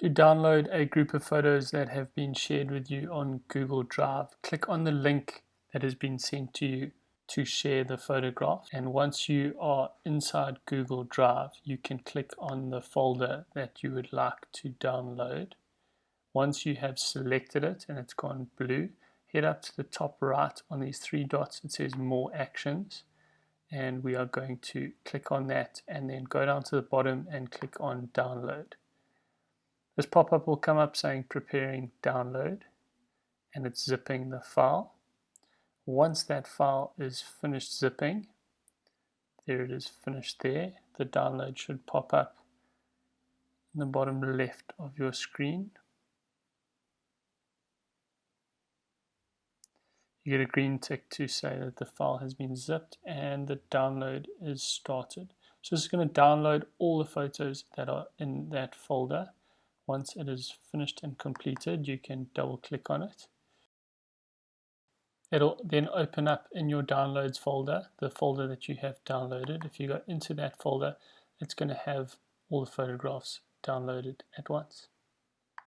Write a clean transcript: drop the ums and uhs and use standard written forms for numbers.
To download a group of photos that have been shared with you on Google Drive, click on the link that has been sent to you to share the photograph. And once you are inside Google Drive, you can click on the folder that you would like to download. Once you have selected it and it's gone blue, head up to the top right on these three dots. It says More Actions. And we are going to click on that and then go down to the bottom and click on Download. This pop-up will come up saying preparing download, and it's zipping the file. Once that file is finished zipping, there it is, finished there. The download should pop up in the bottom left of your screen. You get a green tick to say that the file has been zipped and the download is started. So this is going to download all the photos that are in that folder. Once it is finished and completed, you can double click on it. It'll then open up in your downloads folder, the folder that you have downloaded. If you go into that folder, it's going to have all the photographs downloaded at once.